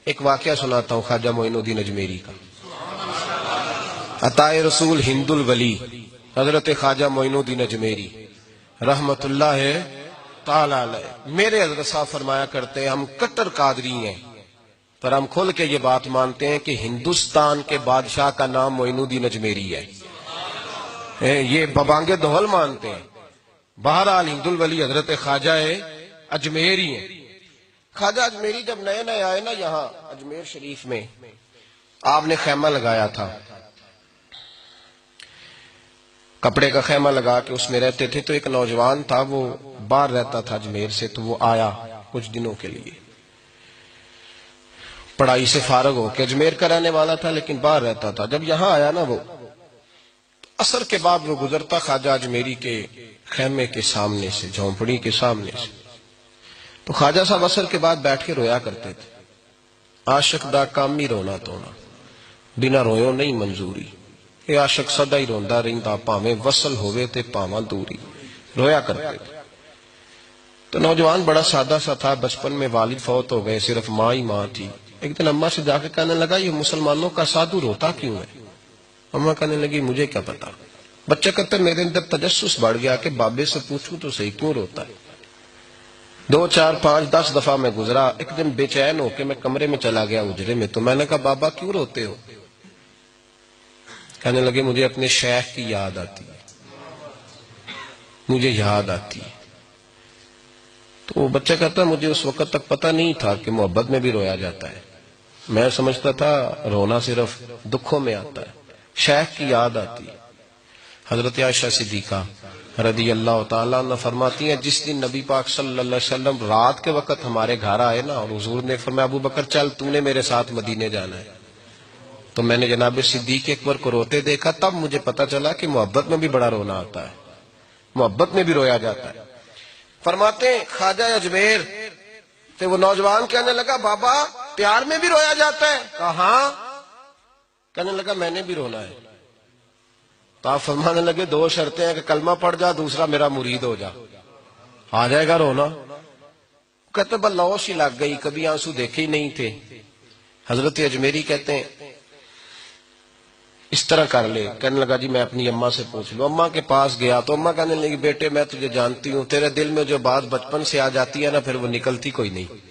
ایک واقعہ سناتا ہوں خواجہ معین الدین اجمیری کا. عطائے رسول ہند الولی حضرت خواجہ معین الدین اجمیری رحمت اللہ تعالی علیہ. میرے حضرت صاحب فرمایا کرتے ہیں ہم کٹر قادری ہیں، پر ہم کھل کے یہ بات مانتے ہیں کہ ہندوستان کے بادشاہ کا نام معین الدین اجمیری ہے. یہ ببانگے دہل مانتے ہیں. بہرحال ہند الولی حضرت خواجہ اجمیری ہیں. خواجہ اجمیری جب نئے نئے آئے نا یہاں اجمیر شریف میں، آپ نے خیمہ لگایا تھا، کپڑے کا خیمہ لگا کے اس میں رہتے تھے. تو ایک نوجوان تھا، وہ باہر رہتا تھا اجمیر سے، تو وہ آیا کچھ دنوں کے لیے. پڑھائی سے فارغ ہو کے اجمیر کا رہنے والا تھا لیکن باہر رہتا تھا. جب یہاں آیا نا، وہ عصر کے بعد وہ گزرتا خواجہ اجمیری کے خیمے کے سامنے سے، جھونپڑی کے سامنے سے. تو خواجہ صاحب عصر کے بعد بیٹھ کے رویا کرتے تھے. عاشق دا کام ہی رونا تونا، بنا رویوں نہیں منظوری. اے عاشق سدا ہی روندا رہندا، پاویں وصل ہوئے تے پاواں دوری. رویا کرتے تھے. تو نوجوان بڑا سادہ سا تھا. بچپن میں والد فوت ہو گئے، صرف ماں ہی ماں تھی. ایک دن اماں سے جا کے کہنے لگا یہ مسلمانوں کا سادھو روتا کیوں ہے؟ اماں کہنے لگی مجھے کیا پتا. بچہ کہتا میرے اندر تجسس بڑھ گیا کہ بابے سے پوچھوں تو صحیح کیوں روتا ہے. 2 4 5 10 دفعہ میں گزرا. ایک دن بے چین ہو کے میں کمرے میں چلا گیا اجرے میں. تو میں نے کہا بابا کیوں روتے ہو؟ کہنے لگے مجھے اپنے شیخ کی یاد آتی ہے، مجھے یاد آتی ہے. تو وہ بچہ کہتا مجھے اس وقت تک پتہ نہیں تھا کہ محبت میں بھی رویا جاتا ہے. میں سمجھتا تھا رونا صرف دکھوں میں آتا ہے. شیخ کی یاد آتی ہے. حضرت عائشہ صدیقہ رضی اللہ تعالیٰ عنہ فرماتی ہیں جس دن نبی پاک صلی اللہ علیہ وسلم رات کے وقت ہمارے گھر آئے نا، اور حضور نے فرمایا ابو بکر چل تو نے میرے ساتھ مدینے جانا ہے، تو میں نے جناب صدیق اکبر کو روتے دیکھا. تب مجھے پتا چلا کہ محبت میں بھی بڑا رونا آتا ہے، محبت میں بھی رویا جاتا ہے. فرماتے ہیں خواجہ اجمیر تو وہ نوجوان کہنے لگا بابا پیار میں بھی رویا جاتا ہے؟ کہا ہاں. کہنے لگا میں نے بھی رونا ہے. تو آپ فرمانے لگے 2 شرطیں ہیں کہ کلمہ پڑھ جا، دوسرا میرا مرید ہو جا، آ جائے گا رونا. کہتے بلوش ہی لگ گئی، کبھی آنسو دیکھے ہی نہیں تھے. حضرت اجمیری کہتے ہیں اس طرح کر لے. کہنے لگا جی میں اپنی اماں سے پوچھ لوں. اماں کے پاس گیا تو اماں کہنے لگی بیٹے میں تجھے جانتی ہوں، تیرے دل میں جو بات بچپن سے آ جاتی ہے نا پھر وہ نکلتی کوئی نہیں.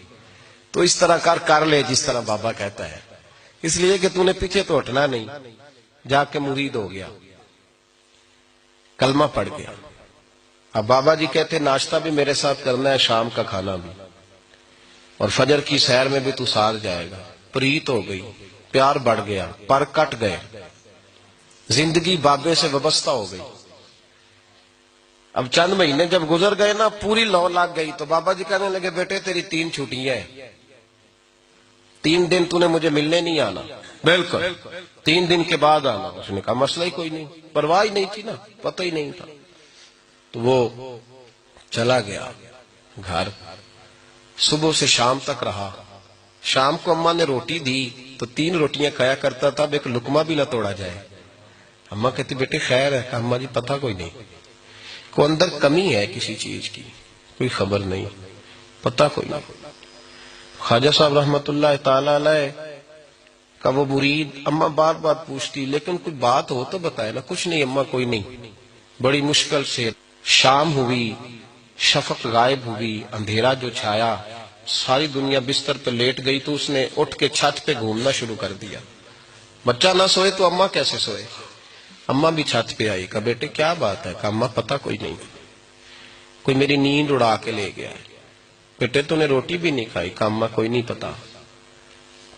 تو اس طرح کر لے جس طرح بابا کہتا ہے، اس لیے کہ تو نے پیچھے تو ہٹنا نہیں. جا کے مرید ہو گیا، کلمہ پڑھ گیا. اب بابا جی کہتے ناشتہ بھی میرے ساتھ کرنا ہے، شام کا کھانا بھی، اور فجر کی سیر میں بھی تو ساتھ جائے گا. پریت ہو گئی، پیار بڑھ گیا، پر کٹ گئے، زندگی بابے سے وابستہ ہو گئی. اب چند مہینے جب گزر گئے نا پوری لو لگ گئی. تو بابا جی کہنے لگے بیٹے تیری 3 چھٹیاں ہیں، 3 دن تو نے مجھے ملنے نہیں آنا. بالکل 3 دن کے بعد آنا. اس نے کہا مسئلہ ہی کوئی نہیں، پرواہ ہی نہیں تھی نا، پتہ ہی نہیں تھا. تو وہ چلا گیا گھر. صبح سے شام تک رہا. شام کو اماں نے روٹی دی تو 3 روٹیاں کھایا کرتا تھا، اب ایک لقمہ بھی نہ توڑا جائے. اماں کہتی بیٹے خیر ہے؟ اماں جی پتہ کوئی نہیں، کوئی اندر کمی ہے کسی چیز کی، کوئی خبر نہیں، پتہ کوئی نہیں. خواجہ صاحب رحمت اللہ تعالی علیہ کا وہ مرید اماں بار بار پوچھتی لیکن کوئی بات ہو تو بتائے نا. کچھ نہیں اماں کوئی نہیں. بڑی مشکل سے شام ہوئی، شفق غائب ہوئی، اندھیرا جو چھایا، ساری دنیا بستر پہ لیٹ گئی. تو اس نے اٹھ کے چھت پہ گھومنا شروع کر دیا. بچہ نہ سوئے تو اماں کیسے سوئے؟ اماں بھی چھت پہ آئی. کہا بیٹے کیا بات ہے؟ کہا اماں پتہ کوئی نہیں، کوئی میری نیند اڑا کے لے گیا ہے. بیٹے تو نے روٹی بھی نہیں کھائی؟ کہا اماں کوئی نہیں پتا،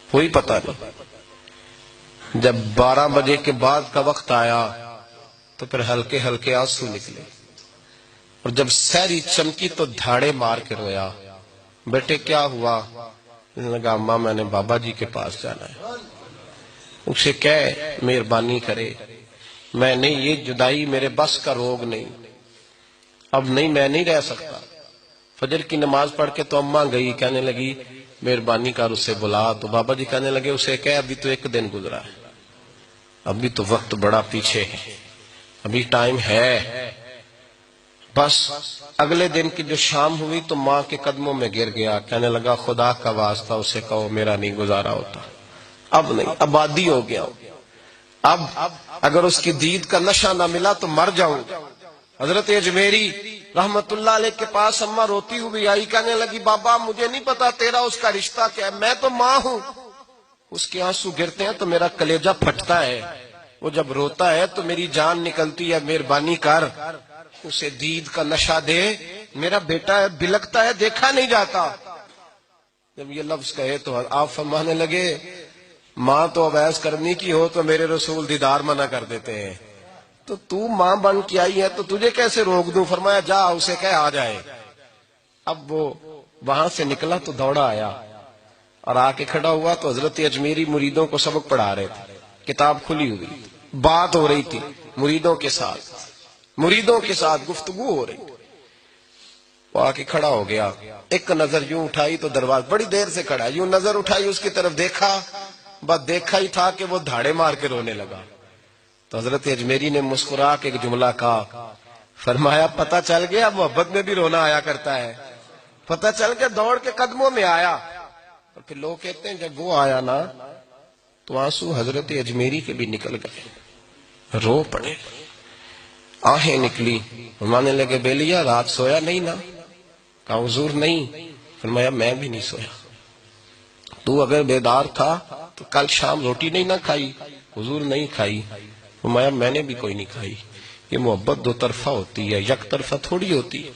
کوئی پتہ نہیں. جب 12 بجے کے بعد کا وقت آیا تو پھر ہلکے ہلکے آنسو نکلے، اور جب سحری چمکی تو دھاڑے مار کے رویا. بیٹے کیا ہوا؟ لگا اماں میں نے بابا جی کے پاس جانا ہے، اسے کہے مہربانی کرے، میں نہیں، یہ جدائی میرے بس کا روگ نہیں، اب نہیں میں نہیں رہ سکتا. فجر کی نماز پڑھ کے تو اماں گئی، کہنے لگی مہربانی کر اسے بلا. تو بابا جی کہنے لگے اسے کہے ابھی تو 1 دن گزرا ہے، ابھی تو وقت بڑا پیچھے ہے، ابھی ٹائم ہے. بس اگلے دن کی جو شام ہوئی تو ماں کے قدموں میں گر گیا، کہنے لگا خدا کا واسطہ اسے کہو میرا نہیں گزارا ہوتا، اب نہیں، آبادی ہو گیا، اب اگر اس کی دید کا نشہ نہ ملا تو مر جاؤں۔ حضرت اجمیری رحمت اللہ علیہ کے پاس اماں روتی ہوئی آئی، کہنے لگی بابا مجھے نہیں پتا تیرا اس کا رشتہ کیا ہے، میں تو ماں ہوں۔ اس کے آنسو گرتے ہیں تو میرا کلیجہ پھٹتا ہے، وہ جب روتا ہے تو میری جان نکلتی ہے، مہربانی کر اسے دید کا نشہ دے، میرا بیٹا ہے بلکتا ہے دیکھا نہیں جاتا۔ جب یہ لفظ کہے تو آپ فرمانے لگے ماں تو اب ایس کرنی کی ہو تو میرے رسول دیدار منع کر دیتے ہیں، تو ماں بن کے آئی ہے تو تجھے کیسے روک دوں؟ فرمایا جا اسے کہہ آ جائے۔ اب وہ وہاں سے نکلا تو دوڑا آیا اور آ کے کھڑا ہوا تو حضرت اجمیری مریدوں کو سبق پڑھا رہے تھے، کتاب کھلی ہوئی، بات ہو رہی تھی مریدوں کے ساتھ گفتگو ہو رہی۔ وہ آ کے کھڑا ہو گیا، ایک نظر یوں اٹھائی تو دروازہ، بڑی دیر سے کھڑا، یوں نظر اٹھائی اس کی طرف دیکھا، بس دیکھا ہی تھا کہ وہ دھاڑے مار کے رونے لگا۔ تو حضرت اجمیری نے مسکرا کے ایک جملہ کہا، فرمایا پتہ چل گیا محبت میں بھی رونا آیا کرتا ہے، پتہ چل کے دوڑ کے قدموں میں آیا۔ اور پھر لوگ کہتے ہیں جب وہ آیا نا تو آنسو حضرت اجمیری کے بھی نکل گئے، رو پڑے، آہیں نکلی۔ فرمانے لگے بیلیا رات سویا نہیں نا؟ کہا حضور نہیں۔ فرمایا میں بھی نہیں سویا، تو اگر بیدار تھا تو کل شام روٹی نہیں نہ کھائی؟ حضور نہیں کھائی۔ فرمایا میں نے بھی کوئی نہیں کھائی۔ یہ محبت دو طرفہ ہوتی ہے، یک طرفہ تھوڑی ہوتی ہے،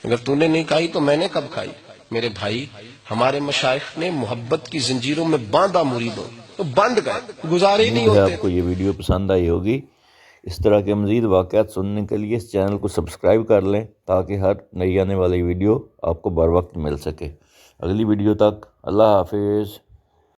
اگر تو نے نہیں کھائی تو میں نے کب کھائی؟ میرے بھائی ہمارے مشائخ نے محبت کی زنجیروں میں باندھا مریدوں تو بند گئے، گزارے ہی نہیں امید ہے ہوتے۔ آپ کو یہ ویڈیو پسند آئی ہوگی۔ اس طرح کے مزید واقعات سننے کے لیے اس چینل کو سبسکرائب کر لیں تاکہ ہر نئی آنے والی ویڈیو آپ کو بر وقت مل سکے۔ اگلی ویڈیو تک اللہ حافظ۔